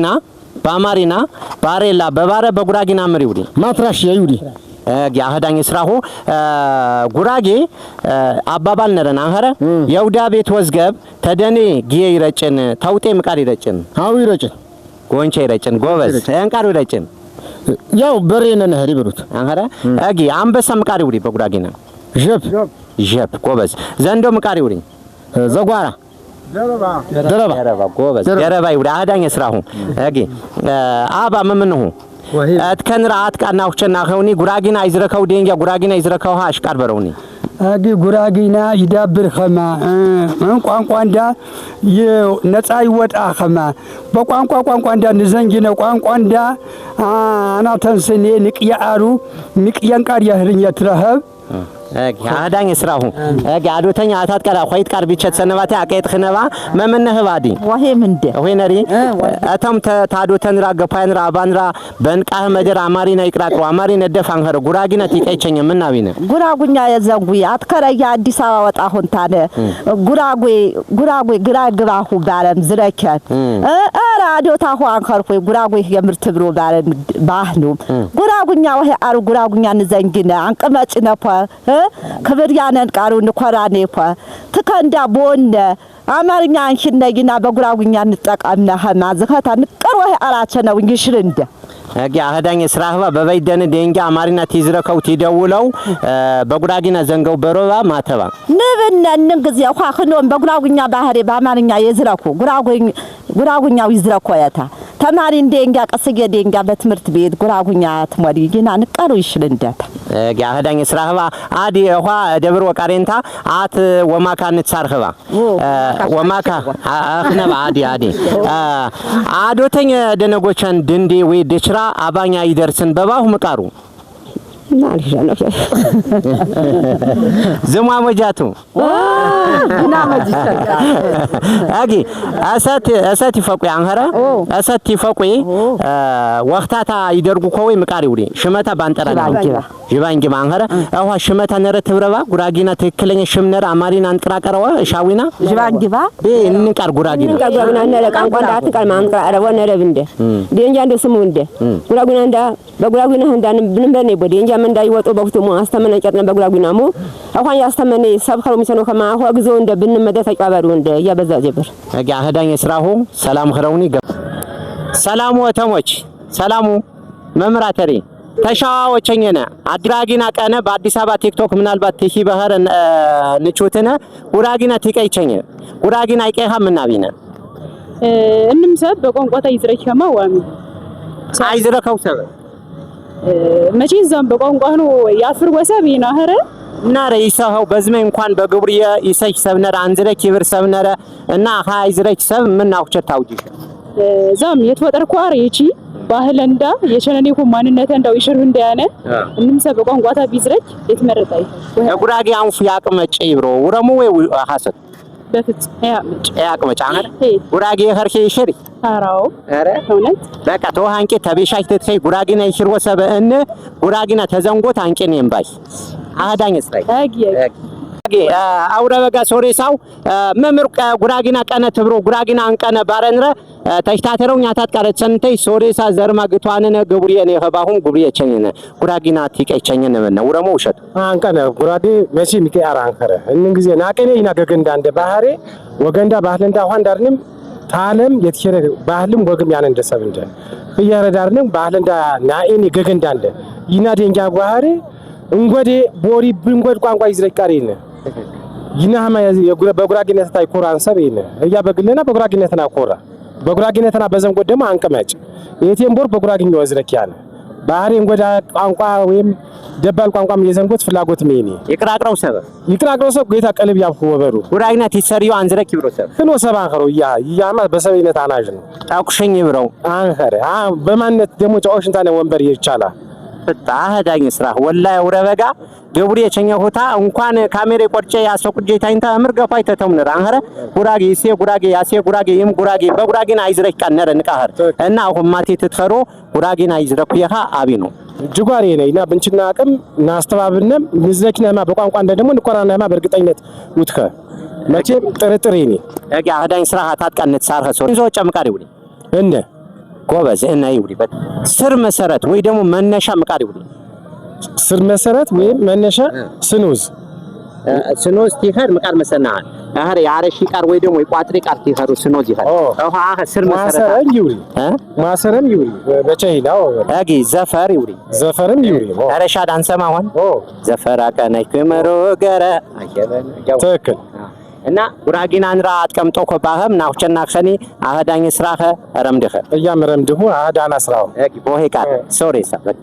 ና ባማሪና ባሬላ በባረ በጉራጊና ምሪውዲ ማትራሽ ይውዲ ያህዳኝ ስራሁ ጉራጌ አባባል ነረና አንኸረ የውዳ ቤት ወዝገብ ተደኔ ጊዜ ይረጭን ታውጤ ምቃር ይረጭን አው ይረጭን ጎንቻ ይረጭን ጎበዝ እንቃር ይረጭን ያው በሬነ ነህሪ ብሩት አንኸረ አጊ አንበሳ ምቃር ይውዲ በጉራጌና ጀብ ጎበዝ ዘንዶ ምቃር ይውዲ ዘጓራ ደረባ ጎበዝ ደረባ ይውዲ አህዳኝ ስራሁ አጊ አባ መምንሁ አትከንራ አትቃናውቸና ኸውኒ ጉራጊና አይዝረከው ዴንጋ ጉራጊና አይዝረከው አሽቃር በረውኒ አጊ ጉራጊና ይዳብር ኸማ ቋንቋንዳ የነፃ ይወጣ ኸማ በቋንቋንዳ ንዘንጊነ ቋንቋንዳ አናተንሰኔ ንቅያአሩ ንቅያንቃር ያህርኛ ትረሀብ አዳኝ ስራሁ አዶተኛ አታት ቀራ ሆይት ቃር ቢቸት ሰነባታ አቀይት ኸነባ መመነህ ባዲ ወሄ ምንደ ወሄነሪ አተም ታዶተንራ ገፋንራ አባንራ በንቃህ መደር አማሪና ይቅራቅሩ አማሪና ደፋንኸረ ጉራጊና ትቀይቸኝ ምናቢነ ጉራጉኛ የዘጉ አትከረያ አዲስ አበባ ወጣ ሆንታለ ጉራጉ ግራግራሁ ባለም ዝረከት አራዶታ ሆን ከርኩ ጉራጉ የምርት ብሮ ባለም ባህሉ ጉራጉኛ ወሄ አሩ ጉራጉኛ ንዘንጊነ አንቀመጭ ነፋ ክብር ያነን ቃሩ ንኮራኔፋ ትከንዳ ቦነ አማርኛ አንሽነጊና በጉራጉኛ ንጠቀምና ሀማ ዘካታ ንቀር ወይ አራቸነው ይሽርንደ አጊ አህዳኝ ስራህባ በበይደነ ዴንጋ አማርኛ ትይዝረከው ትደውለው በጉራጊና ዘንገው በሮባ ማተባ ንብነ ንግዝ ያኳክኖም በጉራጉኛ ባህሪ በአማርኛ የዝረኩ ጉራጉኛው ይዝረኮ ያታ ተማሪ እንደንጋ ቀስጌ ደንጋ በትምርት ቤት ጉራጉኛ ትሞሪ ግና ንቀሩ ይሽልንደታ አጊ አህዳኝ ስራህባ አዲ ሆ ደብር ወቃሬንታ አት ወማካ ንትሳርህባ ወማካ አኽነባ አዲ አዶተኛ ደነጎቻን ድንዴ ወይ ደችራ አባኛ ይደርስን በባሁ መቃሩ ዘማ ወጃቱ እና መጅተር አጊ አሰት ይፈቁ አንኸረ አሰት ይፈቁ ወቅታታ ይደርጉ ኮይ መቃሪ ውዲ ሽመታ ባንጠራ ይባንጊ ማንኸረ አዋ ሽመታ ነረ ትብረባ ጉራጊና ትክክለኛ ሽምነር አማሪና አንቅራቀረዋ ሻዊና ይባንጊባ እንቃር ጉራጊና ነረ ቋንቋንዳ አትቃል ማንቅራቀረዋ ነረ ብንደ ዴንጃ እንደ ስሙ እንደ ጉራጉና እንዳ በጉራጉና እንዳን ብንበኔ በዴንጃ መንዳ ይወጡ በክቱሙ አስተመነ ጨጥነ በጉራጉናሙ አሁን ያስተመነ ሰብከሩ ሚሰኖ ከማ አሁ ግዞ እንደ ብንመደ ተጫባሩ እንደ ያበዛ ጀብር አጊ አህዳኝ ስራሁ ሰላም ኸረውኒ ሰላሙ ወተሞች ሰላሙ መምራተሪ ተሻዋወቸኘነ አድራጊና ቀነ በአዲስ አበባ ቲክቶክ ምናልባት ትሂ በህር ንቹትነ ጉራጊና ትቀይቸኘ ጉራጊና አይቀሃ ምናቢነ እንምሰብ በቋንቋታ ይዝረከማ ዋሚ አይዝረከው ሰብ መቼ ዘም በቋንቋ ነው ያፍር ወሰብ ይናህረ ናረ ይሰው በዝመ እንኳን በግብርየ ይሰይ ሰብነረ አንዝረ ኪብር ሰብነረ እና ሃይዝረክ ሰብ ምን አውቸታውጂ ዛም የተወጠር ቋር ይቺ ባህለንዳ የቸነኔ ማንነተ እንዳው ይሽር እንደያነ እንምሰብ በቋንቋታ ቢዝረክ የተመረጣይ ጉራጌ አንፉ ያቅመጭ ይብሮ ወረሙ ወይ ሐሰት በፍጽ ያቅመጭ አነ ጉራጌ ኸርኬ ይሽሪ አራው አረ እውነት በቃ ተወሃንቄ ተቤሻሽ ተትኸይ ጉራጊና ይሽር ወሰበ እነ ጉራጊና ተዘንጎት አንቄን የምባይ አህዳኝ ስራይ አጊ አውረ በጋ ሶሬሳው መምር ጉራጊና ቀነ ትብሮ ጉራጊና አንቀነ ባረንረ ተሽታተረው ኛታት ቀረ ሰንተይ ሶሬሳ ዘርማ ግቷነነ ግብሪየ ነው ኸባሁን ግብሪየ ቸኝነ ጉራጊና ትቀይቸኝነ ነው ወረሞ ውሸት አንቀነ ጉራዲ መሲ ሚከ አራንከረ እንን ጊዜ ናቀኔ ይናገገንዳ እንደ ባህሪ ወገንዳ ባህለንዳ ኋን ዳርንም ታለም የትሸረ ባህልም ወግም ያን እንደሰብ እንደ ይያረዳርንም ባህለንዳ ናኤኒ ገገንዳ እንደ ይናደንጃ ባህሪ እንጎዴ ቦሪ ብንጎድ ቋንቋ ይዝረቃሪነ ይናማ በጉራጊነት ታይ ኮራን ሰብይነ እያ በግለና በጉራጊነትና ኮራ በጉራጊነትና በዘንጎድ ደማ አንቀመጭ የቴምቦር በጉራጊኝ ወዝረኪያነ ባህሪ እንጎዳ ቋንቋ ወይም ደባል ቋንቋም የዘንጎት ፍላጎት ሜኒ ይቅራቅራው ሰብ ጌታ ቀልብ ያፍኩ ወበሩ ጉራጊና ትሰሪው አንዝረክ ይብሮ ሰብ ክሎ ሰባን ኸሮ ያማ በሰብይነት አናጅ ነው ታኩሽኝ ይብረው አንኸረ በማንነት ደሞ ጫዎሽንታነ ወንበር ይቻላል አህዳኝ ስራ ወላሂ ወረበጋ ግብሪ የቸኛ ሆታ እንኳን ካሜራ ቆርጬ ያሰቁጄ ታይንታ አምር ገፋይ ተተምነራ አንኸረ ጉራጌ ይሴ ጉራጌ ያሴ ጉራጌ ይም ጉራጌ በጉራጌና አይዝረክ ቀነረ ንቃህር እና አሁን ማቴ ትትፈሮ ጉራጌና አይዝረኩ የኻ አቢ ነው ጅጓሬ ነይና ብንችና አቅም ናስተባብነም ንዝረክናማ በቋንቋ እንደ ደሞ ንቆራናማ በርግጠኝነት ውትከ መቼ ጥርጥሬ ነኝ አህዳኝ ስራ ታጥቀነት ሳርኸ ሶ እንዞ ጨምቃሪው እንደ ጎበዝ እና ይውሪ ስር መሰረት ወይ ደግሞ መነሻ ምቃድ ይውሪ ስር መሰረት ወይ መነሻ ስኑዝ ስኖዝ ቲኸር ምቃድ መሰናል አህር ያረሺ ቃር ወይ ደግሞ ይቋጥሪ ቃር ቲኸሩ ስኖዝ ይኸር አሃ ስር መሰረት ማሰረም ይውሪ በቻይናው አጊ ዘፈር ይውሪ ዘፈርም ይውሪ አረሻ ዳንሰማ ሆን ዘፈራ ከነይ ከመሮ ገረ ትክክል እና ጉራጊናን ራ አጥቀምጦ ኮባህም ናውቸና ክሰኒ አህዳኝ ስራኸ ረምድኸ እያም ረምድሁ አህዳና ስራው አጊ ቦሄ ቃር ሶሪ ሰበቅ